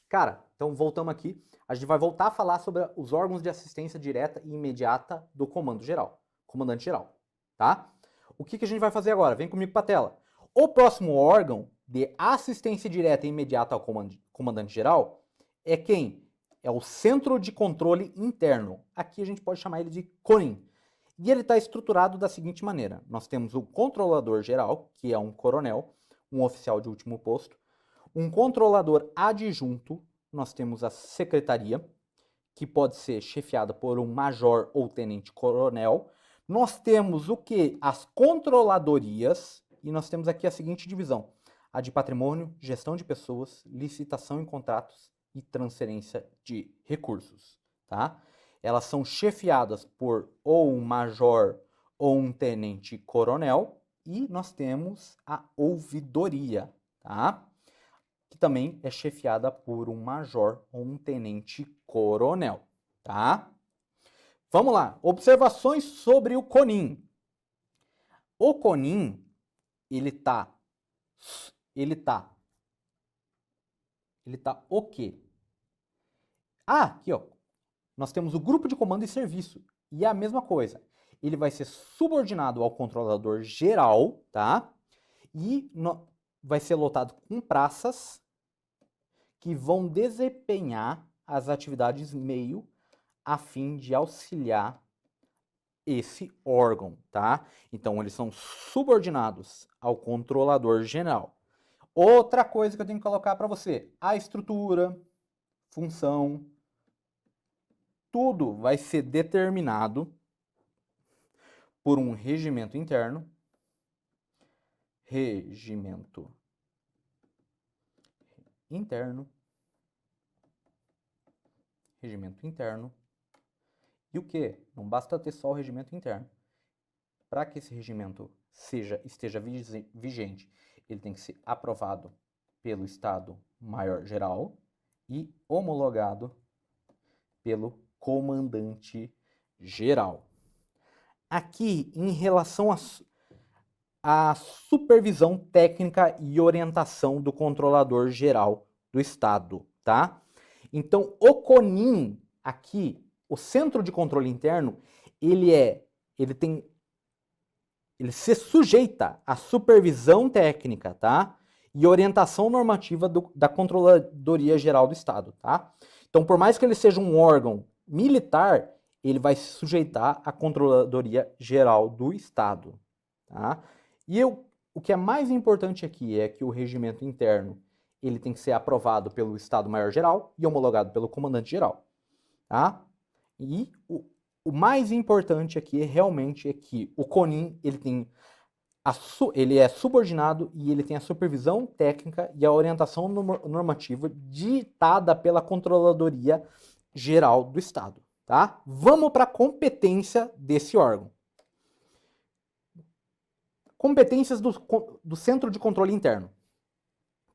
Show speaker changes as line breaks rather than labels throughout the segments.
Cara, então voltamos aqui. A gente vai voltar a falar sobre os órgãos de assistência direta e imediata do comando geral, comandante geral, tá? O que a gente vai fazer agora? Vem comigo para a tela. O próximo órgão de assistência direta e imediata ao comandante geral é quem? É o Centro de Controle Interno. Aqui a gente pode chamar ele de CONIN. E ele está estruturado da seguinte maneira. Nós temos o controlador geral, que é um coronel, um oficial de último posto. Um controlador adjunto, nós temos a secretaria, que pode ser chefiada por um major ou tenente-coronel. Nós temos o que? As controladorias, e nós temos aqui a seguinte divisão. A de patrimônio, gestão de pessoas, licitação em contratos e transferência de recursos, tá? Elas são chefiadas por ou um major ou um tenente-coronel, e nós temos a ouvidoria, tá? Que também é chefiada por um major ou um tenente-coronel, tá? Vamos lá, observações sobre o CONIN. O CONIN, ele tá o quê? Ah, aqui ó, nós temos o grupo de comando e serviço, e é a mesma coisa. Ele vai ser subordinado ao controlador geral, tá? E vai ser lotado com praças que vão desempenhar as atividades meio a fim de auxiliar esse órgão, tá? Então, eles são subordinados ao controlador geral. Outra coisa que eu tenho que colocar para você, a estrutura, função, tudo vai ser determinado por um regimento interno, regimento interno. E o que? Não basta ter só o regimento interno. Para que esse regimento esteja vigente, ele tem que ser aprovado pelo Estado-Maior Geral e homologado pelo Comandante Geral. Aqui, em relação à supervisão técnica e orientação do Controlador Geral do Estado, tá? Então, o CONIN, aqui, o Centro de Controle Interno, ele se sujeita à supervisão técnica, tá? E orientação normativa da Controladoria Geral do Estado, tá? Então, por mais que ele seja um órgão militar, ele vai se sujeitar à Controladoria Geral do Estado, tá? E o que é mais importante aqui é que o regimento interno, ele tem que ser aprovado pelo Estado-Maior Geral e homologado pelo Comandante Geral, tá? E o mais importante aqui realmente é que o CONIN, ele é subordinado e ele tem a supervisão técnica e a orientação normativa ditada pela Controladoria Geral do Estado, tá? Vamos para a competência desse órgão. Competências do Centro de Controle Interno.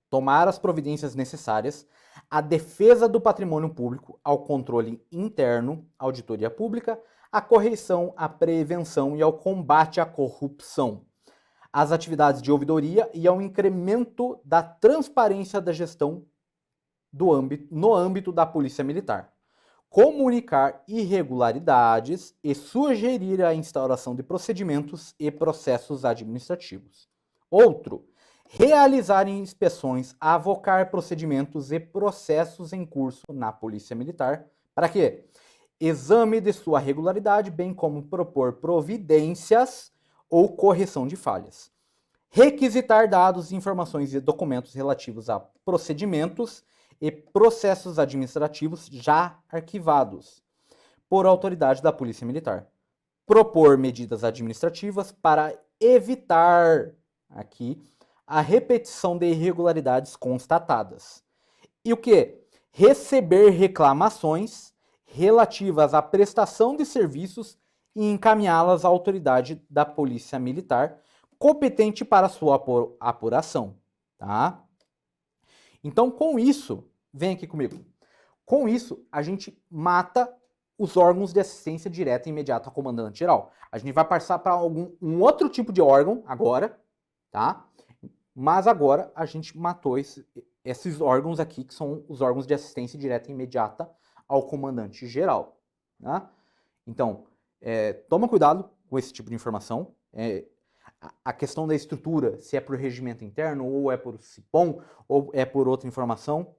Tomar as providências necessárias à defesa do patrimônio público, ao controle interno, auditoria pública, à correção, à prevenção e ao combate à corrupção, às atividades de ouvidoria e ao incremento da transparência da gestão no âmbito da Polícia Militar. Comunicar irregularidades e sugerir a instauração de procedimentos e processos administrativos. Outro, realizar inspeções, avocar procedimentos e processos em curso na Polícia Militar. Para quê? Exame de sua regularidade, bem como propor providências ou correção de falhas. Requisitar dados, informações e documentos relativos a procedimentos e processos administrativos já arquivados por autoridade da Polícia Militar. Propor medidas administrativas para evitar aqui a repetição de irregularidades constatadas. E o que? Receber reclamações relativas à prestação de serviços e encaminhá-las à autoridade da Polícia Militar competente para sua apuração, tá? Então, com isso, vem aqui comigo. Com isso, a gente mata os órgãos de assistência direta e imediata ao comandante geral. A gente vai passar para um outro tipo de órgão agora, tá? Mas agora a gente matou esses órgãos aqui, que são os órgãos de assistência direta e imediata ao comandante geral. Tá? Então, toma cuidado com esse tipo de informação. A questão da estrutura, se é por regimento interno, ou é por CIPOM, ou é por outra informação.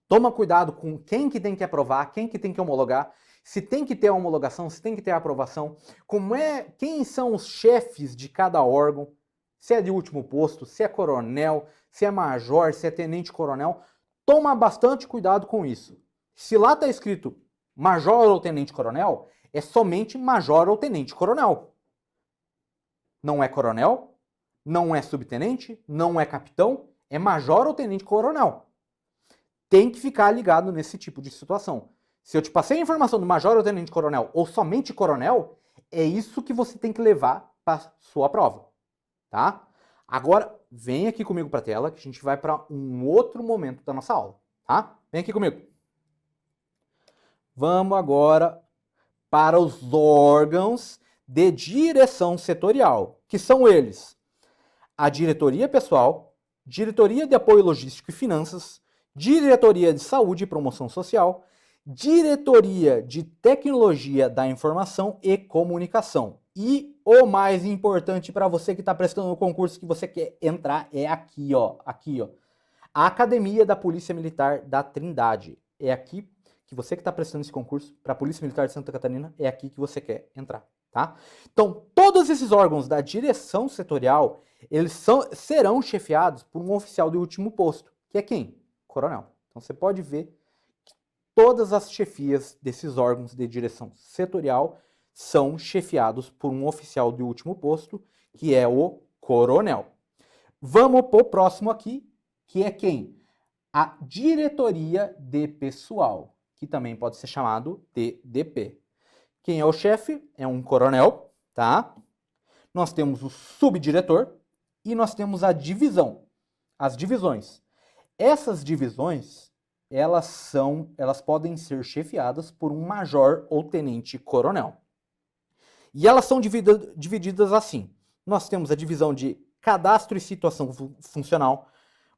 Toma cuidado com quem que tem que aprovar, quem que tem que homologar, se tem que ter a homologação, se tem que ter a aprovação, quem são os chefes de cada órgão, se é de último posto, se é coronel, se é major, se é tenente-coronel. Toma bastante cuidado com isso. Se lá está escrito major ou tenente-coronel, é somente major ou tenente-coronel. Não é coronel, não é subtenente, não é capitão, é major ou tenente-coronel. Tem que ficar ligado nesse tipo de situação. Se eu te passei a informação do major ou tenente-coronel ou somente coronel, é isso que você tem que levar para sua prova, tá? Agora, vem aqui comigo para a tela que a gente vai para um outro momento da nossa aula, tá? Vem aqui comigo. Vamos agora para os órgãos de direção setorial, que são eles: a diretoria pessoal, diretoria de apoio logístico e finanças, diretoria de saúde e promoção social, diretoria de tecnologia da informação e comunicação. E o mais importante para você que está prestando o concurso que você quer entrar é aqui, ó. Aqui, ó. A Academia da Polícia Militar da Trindade. É aqui que você que está prestando esse concurso para a Polícia Militar de Santa Catarina, é aqui que você quer entrar, tá? Então, todos esses órgãos da direção setorial, eles serão chefiados por um oficial de último posto, que é quem? Coronel. Então, você pode ver que todas as chefias desses órgãos de direção setorial são chefiados por um oficial de último posto, que é o coronel. Vamos para o próximo aqui, que é quem? A diretoria de pessoal, que também pode ser chamado de DP. Quem é o chefe? É um coronel, tá? Nós temos o subdiretor e nós temos a divisão, as divisões. Essas divisões, elas podem ser chefiadas por um major ou tenente-coronel. E elas são divididas assim. Nós temos a divisão de cadastro e situação funcional,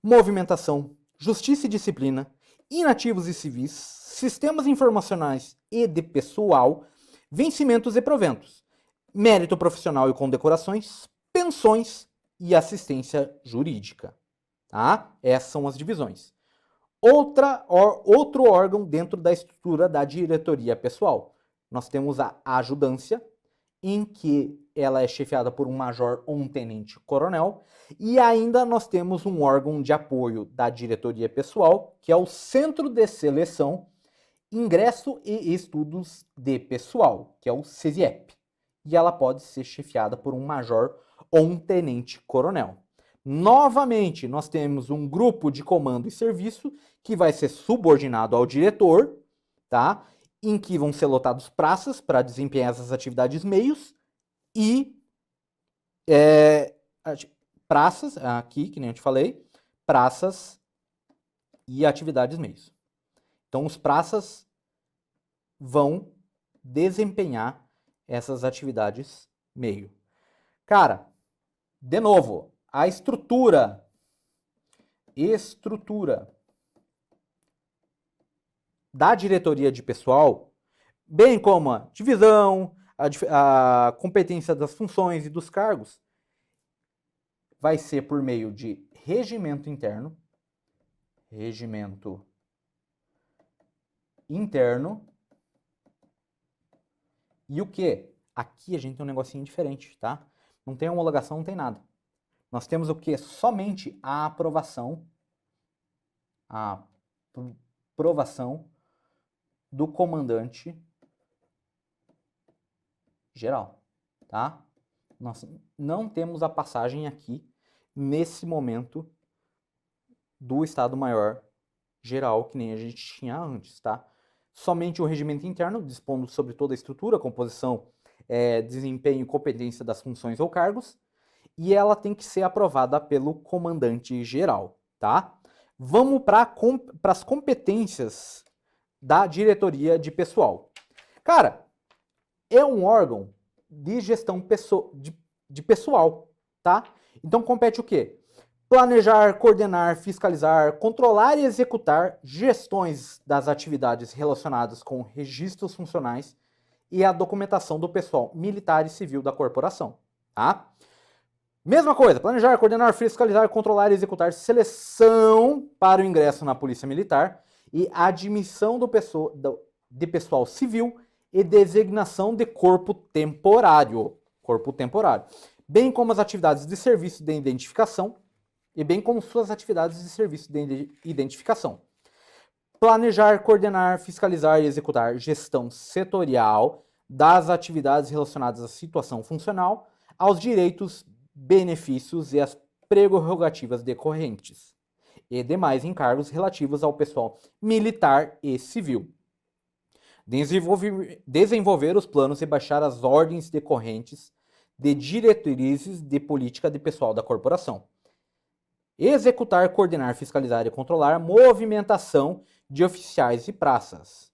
movimentação, justiça e disciplina, inativos e civis, sistemas informacionais e de pessoal, vencimentos e proventos, mérito profissional e condecorações, pensões e assistência jurídica. Tá? Essas são as divisões. Outro órgão dentro da estrutura da diretoria pessoal. Nós temos a ajudância, em que ela é chefiada por um major ou um tenente-coronel, e ainda nós temos um órgão de apoio da diretoria pessoal, que é o Centro de Seleção, Ingresso e Estudos de Pessoal, que é o CESIEP, e ela pode ser chefiada por um major ou um tenente-coronel. Novamente, nós temos um grupo de comando e serviço que vai ser subordinado ao diretor, tá? Em que vão ser lotados praças para desempenhar essas atividades meios e praças, aqui, que nem eu te falei, praças e atividades meios. Então, os praças vão desempenhar essas atividades meio. Cara, de novo, a estrutura da diretoria de pessoal, bem como a divisão, a competência das funções e dos cargos, vai ser por meio de regimento interno e o que? Aqui a gente tem um negocinho diferente, tá? Não tem homologação, não tem nada. Nós temos o que? Somente a aprovação do comandante geral, tá? Nós não temos a passagem aqui, nesse momento, do Estado-Maior geral, que nem a gente tinha antes, tá? Somente o regimento interno, dispondo sobre toda a estrutura, composição, desempenho e competência das funções ou cargos, e ela tem que ser aprovada pelo comandante geral, tá? Vamos para as competências da diretoria de pessoal. Cara, é um órgão de gestão de pessoal, tá? Então compete o quê? Planejar, coordenar, fiscalizar, controlar e executar gestões das atividades relacionadas com registros funcionais e a documentação do pessoal militar e civil da corporação. Tá? Mesma coisa, planejar, coordenar, fiscalizar, controlar e executar seleção para o ingresso na Polícia Militar e admissão de pessoal civil e designação de corpo temporário, bem como as atividades de serviço de identificação e bem como suas atividades de serviço de identificação. Planejar, coordenar, fiscalizar e executar gestão setorial das atividades relacionadas à situação funcional, aos direitos, benefícios e às prerrogativas decorrentes, e demais encargos relativos ao pessoal militar e civil. Desenvolver os planos e baixar as ordens decorrentes de diretrizes de política de pessoal da corporação. Executar, coordenar, fiscalizar e controlar movimentação de oficiais e praças.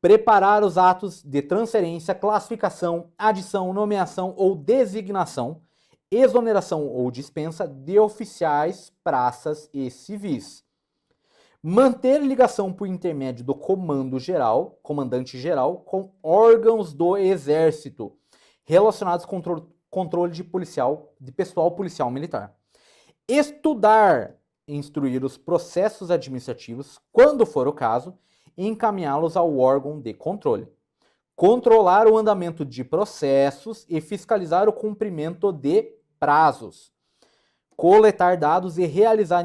Preparar os atos de transferência, classificação, adição, nomeação ou designação, exoneração ou dispensa de oficiais, praças e civis. Manter ligação por intermédio do comandante-geral, com órgãos do Exército relacionados com controle de pessoal policial militar. Estudar, instruir os processos administrativos, quando for o caso, e encaminhá-los ao órgão de controle. Controlar o andamento de processos e fiscalizar o cumprimento de prazos. Coletar dados e realizar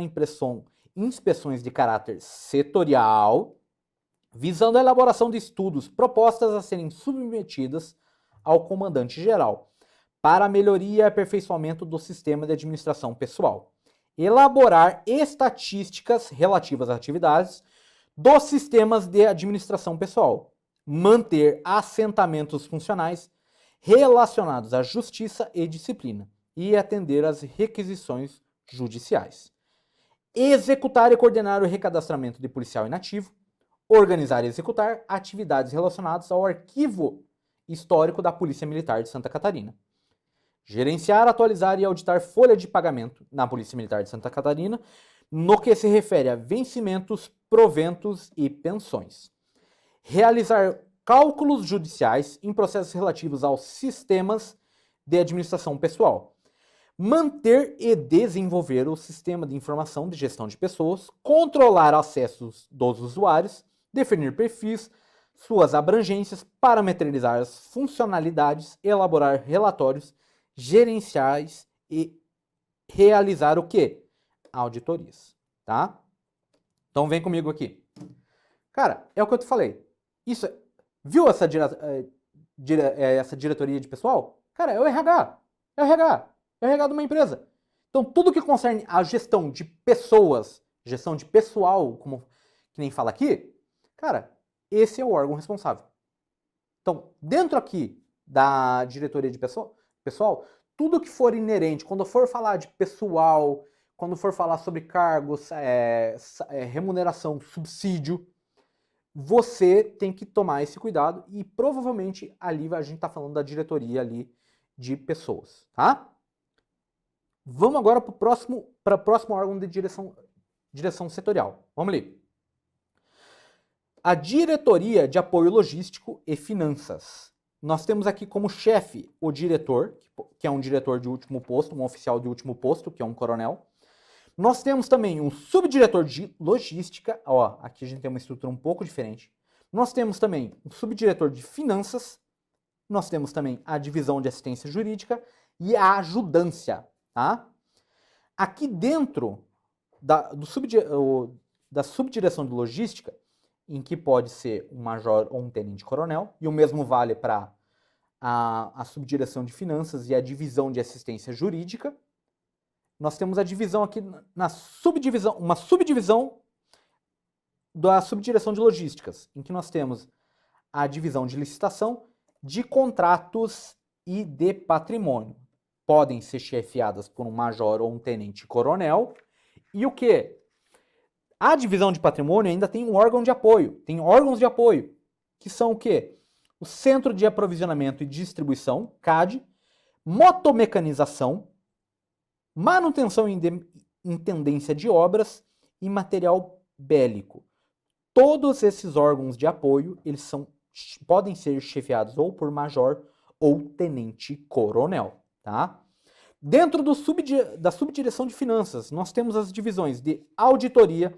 inspeções de caráter setorial, visando a elaboração de estudos propostas a serem submetidas ao comandante-geral, para a melhoria e aperfeiçoamento do sistema de administração pessoal. Elaborar estatísticas relativas às atividades dos sistemas de administração pessoal. Manter assentamentos funcionais relacionados à justiça e disciplina e atender às requisições judiciais. Executar e coordenar o recadastramento de policial inativo. Organizar e executar atividades relacionadas ao arquivo histórico da Polícia Militar de Santa Catarina. Gerenciar, atualizar e auditar folha de pagamento na Polícia Militar de Santa Catarina, no que se refere a vencimentos, proventos e pensões. Realizar cálculos judiciais em processos relativos aos sistemas de administração pessoal. Manter e desenvolver o sistema de informação de gestão de pessoas, controlar acessos dos usuários, definir perfis, suas abrangências, parametrizar as funcionalidades, elaborar relatórios gerenciais e realizar o quê? Auditorias, tá? Então vem comigo aqui. Cara, é o que eu te falei. Isso, viu essa diretoria de pessoal? Cara, é o RH. É o RH. É o RH de uma empresa. Então tudo que concerne a gestão de pessoas, gestão de pessoal, como que nem fala aqui, cara, esse é o órgão responsável. Então, dentro aqui da diretoria de pessoal, tudo que for inerente, quando for falar de pessoal, quando for falar sobre cargos, remuneração, subsídio, você tem que tomar esse cuidado e provavelmente ali a gente está falando da diretoria ali de pessoas, tá? Vamos agora para o próximo órgão de direção setorial. Vamos ali. A Diretoria de Apoio Logístico e Finanças. Nós temos aqui como chefe o diretor, que é um diretor de último posto, um oficial de último posto, que é um coronel. Nós temos também um subdiretor de logística, ó, aqui a gente tem uma estrutura um pouco diferente. Nós temos também um subdiretor de finanças, nós temos também a divisão de assistência jurídica e a ajudância, tá? Aqui dentro da subdireção de logística, em que pode ser um major ou um tenente-coronel, e o mesmo vale para a subdireção de finanças e a divisão de assistência jurídica. Nós temos a divisão aqui uma subdivisão da subdireção de logísticas, em que nós temos a divisão de licitação, de contratos e de patrimônio. Podem ser chefiadas por um major ou um tenente-coronel. E o quê? A divisão de patrimônio ainda tem um órgão de apoio, tem órgãos de apoio, que são o quê? O Centro de Aprovisionamento e Distribuição, CAD, motomecanização, manutenção e intendência de obras e material bélico. Todos esses órgãos de apoio, eles podem ser chefiados ou por major ou tenente-coronel, tá? Dentro da subdireção de finanças, nós temos as divisões de auditoria,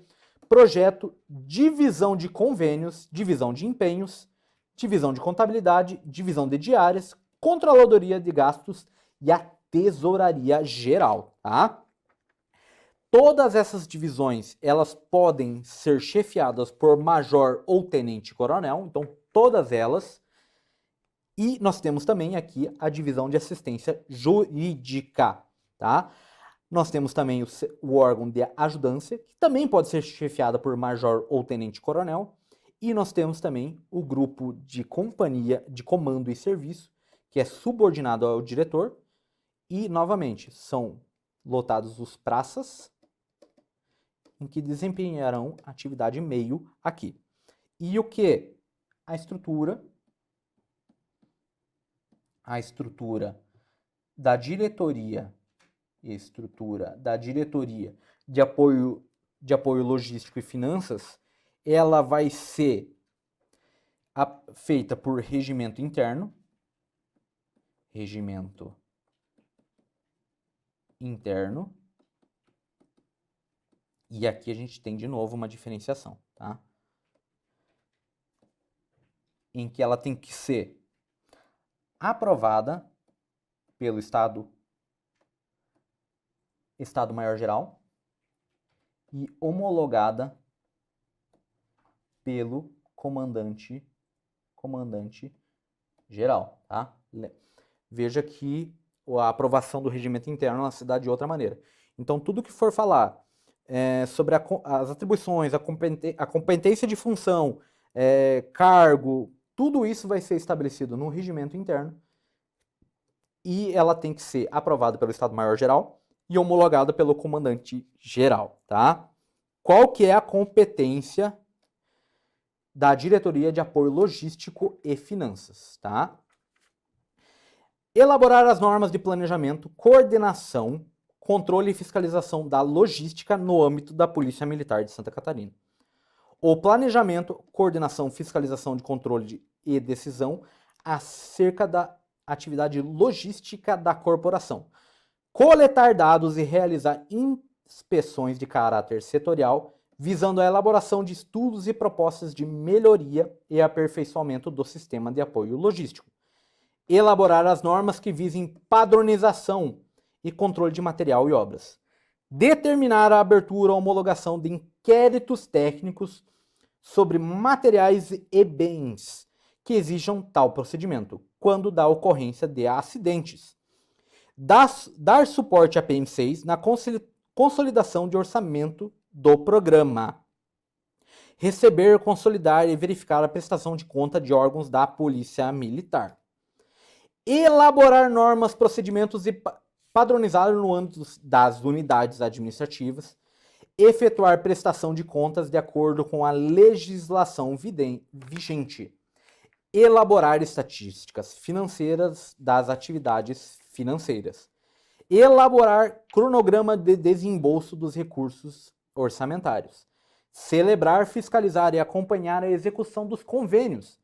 projeto, divisão de convênios, divisão de empenhos, divisão de contabilidade, divisão de diárias, controladoria de gastos e a tesouraria geral, tá? Todas essas divisões, elas podem ser chefiadas por major ou tenente-coronel, então todas elas. E nós temos também aqui a divisão de assistência jurídica, tá? Nós temos também o órgão de ajudância, que também pode ser chefiada por major ou tenente-coronel. E nós temos também o grupo de companhia de comando e serviço, que é subordinado ao diretor. E, novamente, são lotados os praças, em que desempenharão atividade meio aqui. E o que? A estrutura da diretoria de apoio logístico e finanças, ela vai ser feita por regimento interno, e aqui a gente tem de novo uma diferenciação, tá? Em que ela tem que ser aprovada pelo Estado-Maior-Geral e homologada pelo comandante-geral, tá? Veja que a aprovação do regimento interno ela se dá de outra maneira. Então, tudo que for falar sobre as atribuições, a competência de função, cargo, tudo isso vai ser estabelecido no regimento interno e ela tem que ser aprovada pelo Estado-Maior-Geral e homologada pelo comandante-geral, tá? Qual que é a competência da Diretoria de Apoio Logístico e Finanças, tá? Elaborar as normas de planejamento, coordenação, controle e fiscalização da logística no âmbito da Polícia Militar de Santa Catarina. O planejamento, coordenação, fiscalização de controle e decisão acerca da atividade logística da corporação. Coletar dados e realizar inspeções de caráter setorial, visando a elaboração de estudos e propostas de melhoria e aperfeiçoamento do sistema de apoio logístico. Elaborar as normas que visem padronização e controle de material e obras. Determinar a abertura ou homologação de inquéritos técnicos sobre materiais e bens que exijam tal procedimento, quando da ocorrência de acidentes. Dar suporte à PM6 na consolidação de orçamento do programa. Receber, consolidar e verificar a prestação de conta de órgãos da Polícia Militar. Elaborar normas, procedimentos e padronizar no âmbito das unidades administrativas, efetuar prestação de contas de acordo com a legislação vigente, elaborar estatísticas financeiras das atividades financeiras, elaborar cronograma de desembolso dos recursos orçamentários, celebrar, fiscalizar e acompanhar a execução dos convênios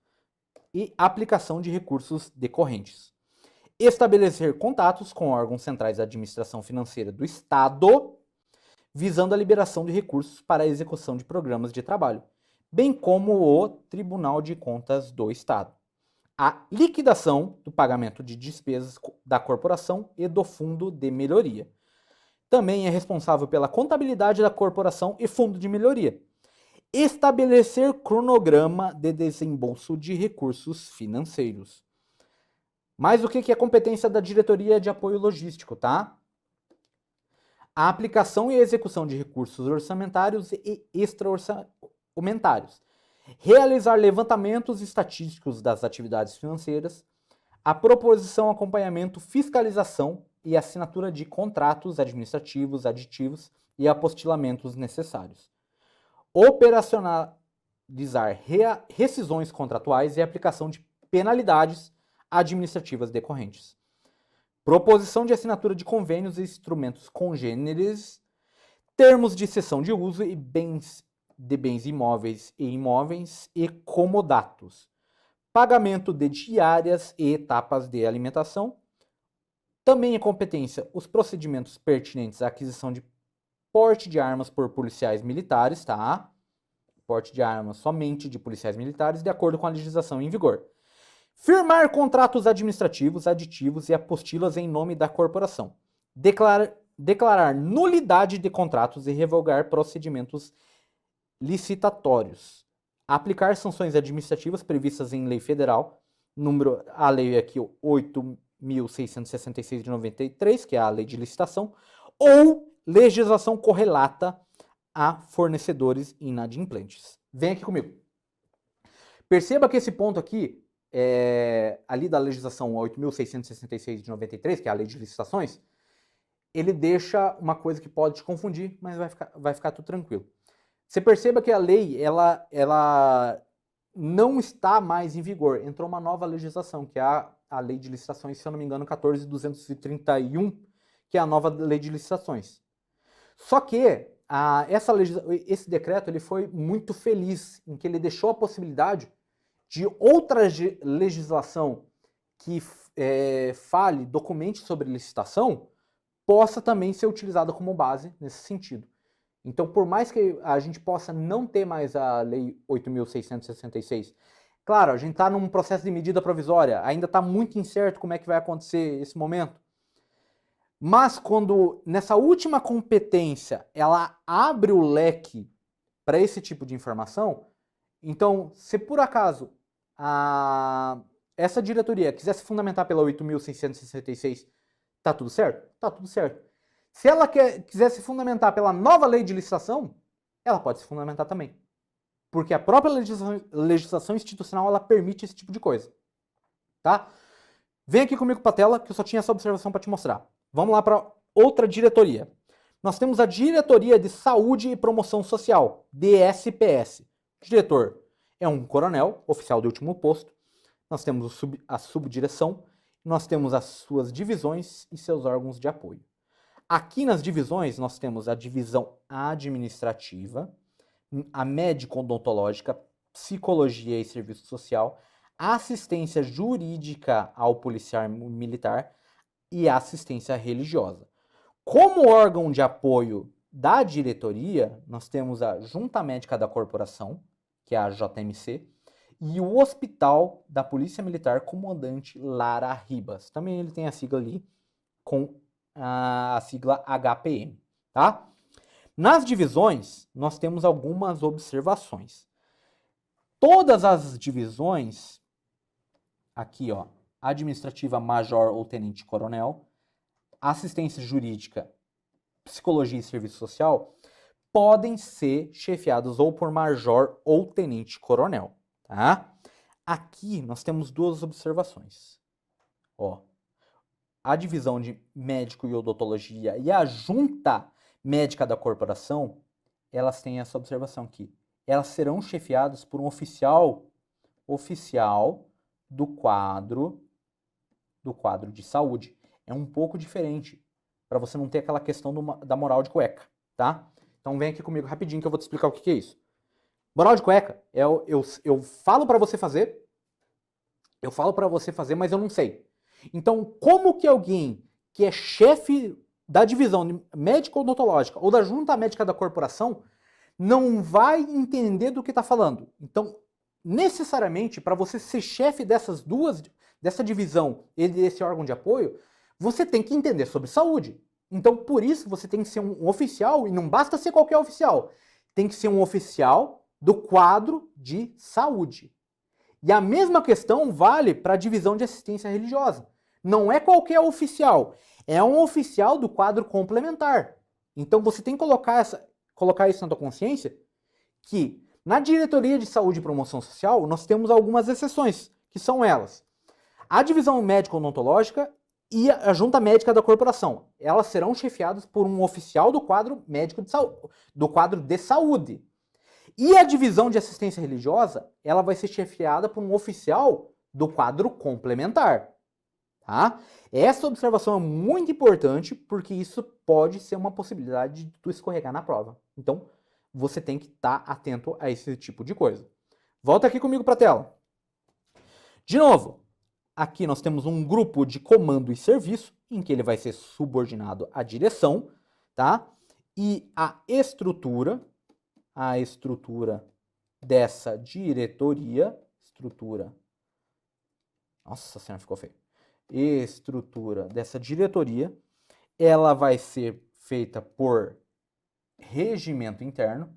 e aplicação de recursos decorrentes. Estabelecer contatos com órgãos centrais da administração financeira do Estado, visando a liberação de recursos para a execução de programas de trabalho, bem como o Tribunal de Contas do Estado. A liquidação do pagamento de despesas da corporação e do Fundo de Melhoria. Também é responsável pela contabilidade da corporação e Fundo de Melhoria. Estabelecer cronograma de desembolso de recursos financeiros. Mas o que é competência da Diretoria de Apoio Logístico, tá? A aplicação e execução de recursos orçamentários e extra-orçamentários. Realizar levantamentos estatísticos das atividades financeiras. A proposição, acompanhamento, fiscalização e assinatura de contratos administrativos, aditivos e apostilamentos necessários. Operacionalizar rescisões contratuais e aplicação de penalidades administrativas decorrentes. proposição de assinatura de convênios e instrumentos congêneres, termos de cessão de uso e bens imóveis e imóveis e comodatos, pagamento de diárias e etapas de alimentação. Também é competência os procedimentos pertinentes à aquisição de porte de armas por policiais militares, tá? Porte de armas somente de policiais militares, de acordo com a legislação em vigor. Firmar contratos administrativos, aditivos e apostilas em nome da corporação. Declarar nulidade de contratos e revogar procedimentos licitatórios. Aplicar sanções administrativas previstas em lei federal, a lei aqui 8.666 de 93, que é a lei de licitação, ou legislação correlata a fornecedores inadimplentes. Vem aqui comigo. Perceba que esse ponto aqui, ali da legislação 8.666 de 93, que é a lei de licitações, ele deixa uma coisa que pode te confundir, mas vai ficar tudo tranquilo. Você perceba que a lei, ela não está mais em vigor. Entrou uma nova legislação, que é a lei de licitações, se eu não me engano, 14.231, que é a nova lei de licitações. Só que esse decreto ele foi muito feliz em que ele deixou a possibilidade de outra legislação que documente sobre licitação, possa também ser utilizada como base nesse sentido. Então, por mais que a gente possa não ter mais a Lei 8.666, claro, a gente está num processo de medida provisória, ainda está muito incerto como é que vai acontecer esse momento. Mas quando, nessa última competência, ela abre o leque para esse tipo de informação, então, se por acaso essa diretoria quiser se fundamentar pela 8.666, tá tudo certo? Tá tudo certo. Se ela quiser se fundamentar pela nova lei de licitação, ela pode se fundamentar também. Porque a própria legislação institucional, ela permite esse tipo de coisa. Tá? Vem aqui comigo para a tela, que eu só tinha essa observação para te mostrar. Vamos lá para outra diretoria. Nós temos a Diretoria de Saúde e Promoção Social, DSPS. O diretor é um coronel, oficial de último posto. Nós temos a subdireção, nós temos as suas divisões e seus órgãos de apoio. Aqui nas divisões, nós temos a divisão administrativa, a médico-odontológica, psicologia e serviço social, assistência jurídica ao policial militar e assistência religiosa. Como órgão de apoio da diretoria, nós temos a Junta Médica da Corporação, que é a JMC, e o Hospital da Polícia Militar, comandante Lara Ribas. Também ele tem a sigla ali com a sigla HPM, tá? Nas divisões, nós temos algumas observações. Todas as divisões, aqui, ó, administrativa, major ou tenente-coronel, assistência jurídica, psicologia e serviço social, podem ser chefiados ou por major ou tenente-coronel, tá? Aqui nós temos duas observações. Ó, a divisão de médico e odontologia e a junta médica da corporação, elas têm essa observação aqui. Elas serão chefiadas por um oficial do quadro de saúde. É um pouco diferente, para você não ter aquela questão da moral de cueca, tá? Então vem aqui comigo rapidinho que eu vou te explicar o que é isso. Moral de cueca, eu falo para você fazer, mas eu não sei. Então, como que alguém que é chefe da divisão médico-odontológica ou da junta médica da corporação não vai entender do que está falando? Então, necessariamente, para você ser chefe dessa divisão e desse órgão de apoio, você tem que entender sobre saúde. Então, por isso, você tem que ser um oficial, e não basta ser qualquer oficial. Tem que ser um oficial do quadro de saúde. E a mesma questão vale para a divisão de assistência religiosa. Não é qualquer oficial, é um oficial do quadro complementar. Então você tem que colocar isso na tua consciência, que na Diretoria de Saúde e Promoção Social nós temos algumas exceções, que são elas: a divisão médico-odontológica e a junta médica da corporação. Elas serão chefiadas por um oficial do quadro médico de saúde, do quadro de saúde. E a divisão de assistência religiosa, ela vai ser chefiada por um oficial do quadro complementar. tá? Essa observação é muito importante porque isso pode ser uma possibilidade de tu escorregar na prova. Então, você tem que estar atento a esse tipo de coisa. Volta aqui comigo para a tela. De novo, aqui nós temos um grupo de comando e serviço, em que ele vai ser subordinado à direção, tá? E a estrutura dessa diretoria, nossa senhora, ficou feio. Estrutura dessa diretoria, ela vai ser feita por regimento interno,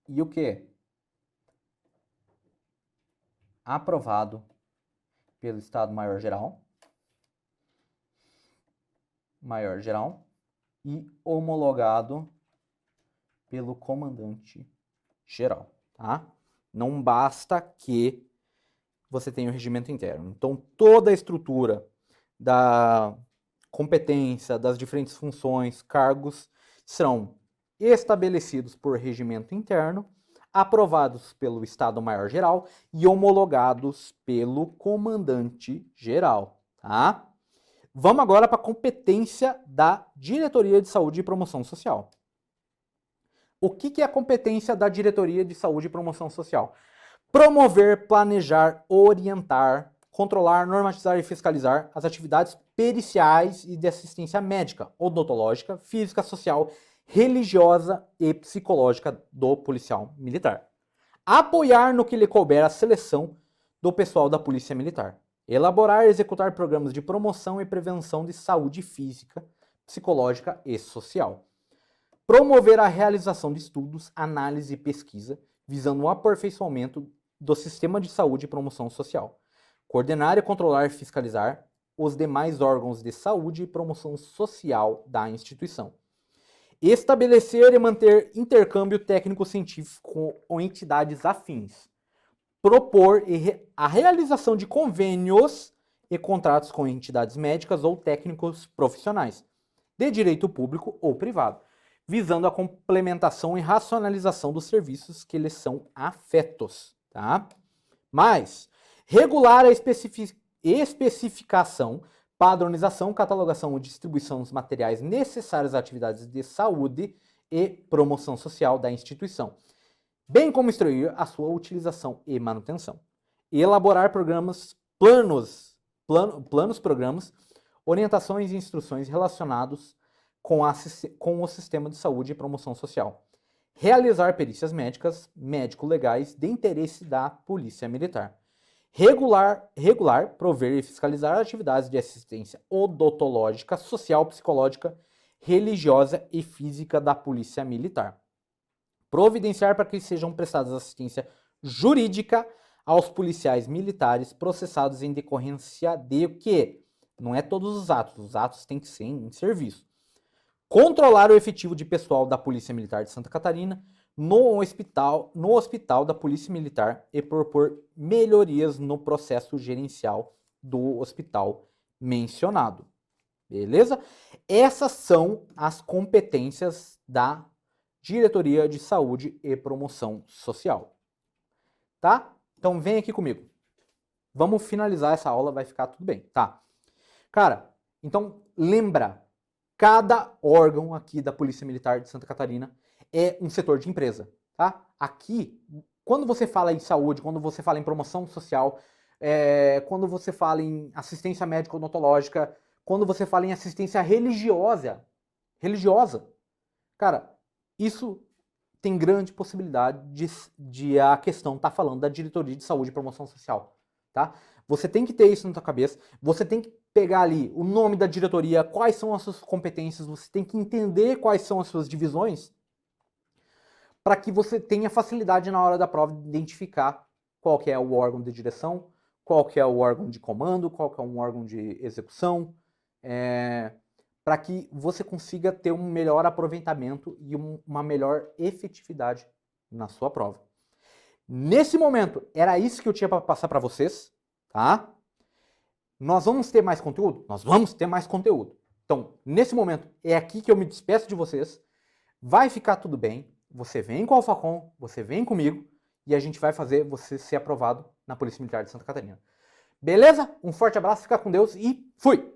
e o que? Aprovado pelo Estado-Maior-Geral, e homologado pelo comandante-geral, tá? Não basta que você tenha o regimento interno. Então, toda a estrutura da competência, das diferentes funções, cargos, serão estabelecidos por regimento interno, aprovados pelo Estado-Maior-Geral e homologados pelo comandante-geral, tá? Vamos agora para a competência da Diretoria de Saúde e Promoção Social. O que é a competência da Diretoria de Saúde e Promoção Social? Promover, planejar, orientar, controlar, normatizar e fiscalizar as atividades periciais e de assistência médica, odontológica, física, social, religiosa e psicológica do policial militar. Apoiar no que lhe couber a seleção do pessoal da Polícia Militar. Elaborar e executar programas de promoção e prevenção de saúde física, psicológica e social. Promover a realização de estudos, análise e pesquisa, visando o aperfeiçoamento do sistema de saúde e promoção social. Coordenar e controlar e fiscalizar os demais órgãos de saúde e promoção social da instituição. Estabelecer e manter intercâmbio técnico-científico com entidades afins. Propor a realização de convênios e contratos com entidades médicas ou técnicos profissionais, de direito público ou privado, visando a complementação e racionalização dos serviços que lhes são afetos, tá? Mas, regular a especificação, padronização, catalogação e distribuição dos materiais necessários às atividades de saúde e promoção social da instituição, bem como instruir a sua utilização e manutenção. Elaborar programas, programas, orientações e instruções relacionados com o sistema de saúde e promoção social. Realizar perícias médicas, médico-legais de interesse da Polícia Militar. Regular, prover e fiscalizar atividades de assistência odontológica, social, psicológica, religiosa e física da Polícia Militar. Providenciar para que sejam prestadas assistência jurídica aos policiais militares processados em decorrência de o quê? Não é todos os atos têm que ser em serviço. Controlar o efetivo de pessoal da Polícia Militar de Santa Catarina no hospital da Polícia Militar e propor melhorias no processo gerencial do hospital mencionado. Beleza? Essas são as competências da Diretoria de Saúde e Promoção Social. Tá? Então vem aqui comigo. Vamos finalizar essa aula, vai ficar tudo bem, tá? Cara, então lembra, cada órgão aqui da Polícia Militar de Santa Catarina é um setor de empresa, tá? Aqui, quando você fala em saúde, quando você fala em promoção social, quando você fala em assistência médica odontológica, quando você fala em assistência religiosa, cara, isso tem grande possibilidade de a questão estar falando da Diretoria de Saúde e Promoção Social, tá? Você tem que ter isso na sua cabeça, você tem que pegar ali o nome da diretoria, quais são as suas competências, você tem que entender quais são as suas divisões, para que você tenha facilidade na hora da prova de identificar qual que é o órgão de direção, qual que é o órgão de comando, qual que é um órgão de execução, para que você consiga ter um melhor aproveitamento e uma melhor efetividade na sua prova. Nesse momento, era isso que eu tinha para passar para vocês, tá? Nós vamos ter mais conteúdo? Nós vamos ter mais conteúdo. Então, nesse momento, é aqui que eu me despeço de vocês. vai ficar tudo bem, você vem com a Alfacom, você vem comigo, e a gente vai fazer você ser aprovado na Polícia Militar de Santa Catarina. Beleza? Um forte abraço, fica com Deus e fui!